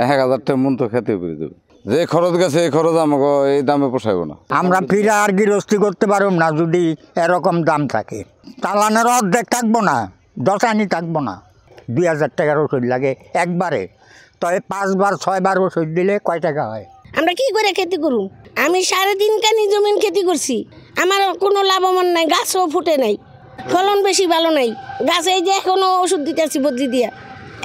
1000 টাকা মন তো খেতে পেরে দেবে। যে খরচ গেছে এই খরচ আমাকে এই দামে পোষাইব না। আমরা ফিরে আর গৃহস্থী করতে পারব না যদি এরকম দাম থাকে। চালানের অর্ধেক থাকবো না, 10 আনি থাকবো না। 2000 টাকার ওষুধ লাগে একবারে, তবে 5 বার 6 বার ওষুধ দিলে কয় টাকা হয়? আমরা কি করে খেতে করুম? আমি 3.5 কানি জমিন খেতে করছি, আমার কোনো লাভবান নাই, গাছও ফুটে নাই, ফলন বেশি ভালো নাই। গাছে এই যে এখনো ওষুধ দিতেছি বদলি দিয়া,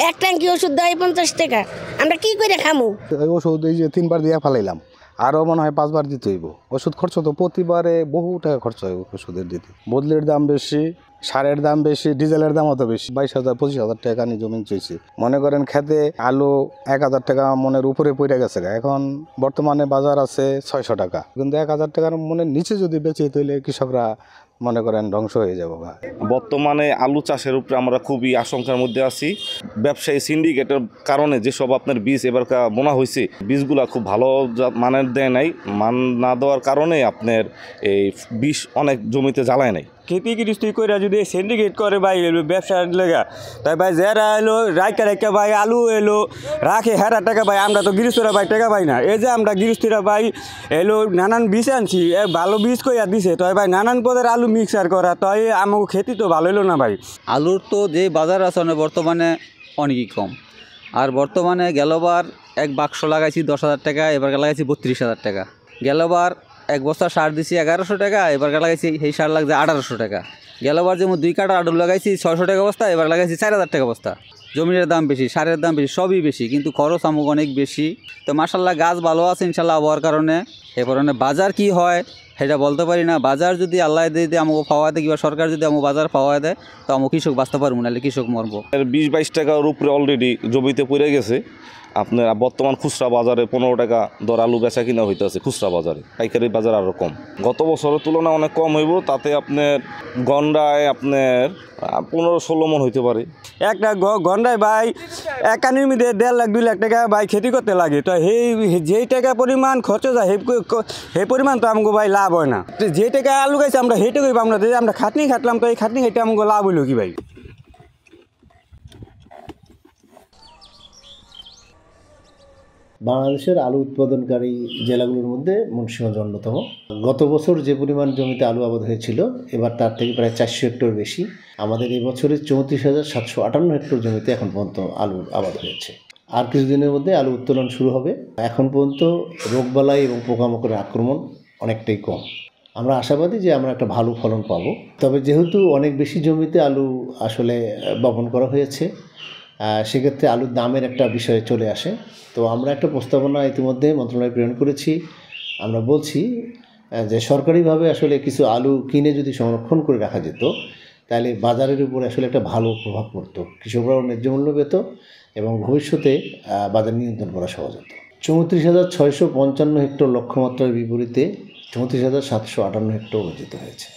এক ট্যাঙ্কি ওষুধ দেয় 50 টাকা। আমরা কি করে খামু? ওষুধ এই যে 3 বার দিয়ে ফেলাইলাম, আরও মনে হয় 5 বার দিতে হইব। ওষুধ খরচ তো প্রতিবারে বহু টাকা খরচ হয় ওষুধের দিতে। বদলির দাম বেশি, সারের দাম বেশি, ডিজেলের দামও তো বেশি। 22,000 25,000 টাকা নিয়ে জমি চাইছি। মনে করেন খেতে আলু 1000 টাকা মনের উপরে পড়ে গেছে, এখন বর্তমানে বাজার আছে 600 টাকা, কিন্তু 1000 টাকার মনের নিচে যদি বেচে তাহলে কৃষকরা মনে করেন ধ্বংস হয়ে যাবো। বর্তমানে আলু চাষের উপরে আমরা খুবই আশঙ্কার মধ্যে আছি। ব্যবসায়ী সিন্ডিকেটের কারণে যেসব আপনার বীজ এবার বোনা হয়েছে, বীজগুলা খুব ভালো মানের দেয় নাই। মান না দেওয়ার কারণে আপনার এই বিষ অনেক জমিতে জ্বালায় নাই। খেতে গৃহস্থী করে যদি সিন্ডিকেট করে ভাই ব্যবসার লেগা, তাই ভাই যারা এলো রাইকা ভাই আলু এলো রাখে 1000 টাকা ভাই, আমরা তো গৃহস্থরা ভাই টাকা পাই না। এই যে আমরা গৃহস্থরা ভাই এলো নানান বীজ আনছি, ভালো বীজ কইয়া দিছে, তাই ভাই নানান পদের আলু মিক্সার করা, তাই আমাকে খেতে তো ভালো হলো না ভাই। আলুর তো যে বাজার আছে বর্তমানে অনেকই কম। আর বর্তমানে গেলবার এক বাক্স লাগাইছি 10,000 টাকা, এবার লাগাইছি 32,000 টাকা। গেলবার এক বস্তা সার দিছি 1100 টাকা, এবার লাগাইছি সেই সার লাগছে 1800 টাকা। গেলবার যেমন 2 কাটা আলু লাগাইছি 600 টাকা বস্তা, এবার লাগাইছি 4000 টাকা বস্তা। জমির দাম বেশি, সারের দাম বেশি, সবই বেশি, কিন্তু খরচ আমাকে অনেক বেশি। তো মাশাল্লাহ গাছ ভালো আছে ইনশাল্লাহ আবহাওয়ার কারণে। এ কারণে বাজার কি হয় সেটা বলতে পারি না। বাজার যদি আল্লাহ দিয়ে আমাকে পাওয়া দেয় কিংবা সরকার যদি আমাকে বাজার পাওয়া দেয় তো আমাকে কৃষক বাঁচতে পারবো, নাহলে কৃষক মরবো। 20-22 টাকার উপরে অলরেডি জমিতে পড়ে গেছে। আপনার বর্তমান খুচরা বাজারে 15 টাকা দর আলু বেচা কিনা হইতেছে খুচরা বাজারে, পাইকারি বাজার আরও কম। গত বছরের তুলনায় অনেক কম হইব। তাতে আপনার গন্ডায় আপনার 15-16 মন হইতে পারে। একটা গন্ডায় ভাই এক কানির মধ্যে 1.5 লাখ 2 লাখ টাকা ভাই খেতি করতে লাগে। তো যেই টাকা পরিমাণ খরচ যায় সেই পরিমাণ তো আমাকে ভাই লাভ হয় না। যে টাকা আলু গাইছে আমরা সেইটাকেই আমরা আমরা খাটনি খাটলাম, তো এই খাটনি খেটে আমাকে লাভ হইলো কি ভাই? বাংলাদেশের আলু উৎপাদনকারী জেলাগুলোর মধ্যে মুন্সিগঞ্জ অন্যতম। গত বছর যে পরিমাণ জমিতে আলু আবাদ হয়েছিল, এবার তার থেকে প্রায় 400 হেক্টর বেশি। আমাদের এই বছরে 34,758 হেক্টর জমিতে এখন পর্যন্ত আলুর আবাদ হয়েছে। আর কিছুদিনের মধ্যে আলু উত্তোলন শুরু হবে। এখন পর্যন্ত রোগবালাই এবং পোকামাকড়ের আক্রমণ অনেকটাই কম। আমরা আশাবাদী যে আমরা একটা ভালো ফলন পাবো। তবে যেহেতু অনেক বেশি জমিতে আলু আসলে বপন করা হয়েছে, সেক্ষেত্রে আলুর দামের একটা বিষয় চলে আসে। তো আমরা একটা প্রস্তাবনা ইতিমধ্যে মন্ত্রণালয়ে প্রেরণ করেছি। আমরা বলছি যে সরকারিভাবে আসলে কিছু আলু কিনে যদি সংরক্ষণ করে রাখা যেত, তাহলে বাজারের উপরে আসলে একটা ভালো প্রভাব পড়তো, কৃষকরাও ন্যায্য মূল্য পেত এবং ভবিষ্যতে বাজার নিয়ন্ত্রণ করা সহজ হতো। 34,655 হেক্টর লক্ষ্যমাত্রার বিপরীতে 34,758 হেক্টর অর্জিত হয়েছে।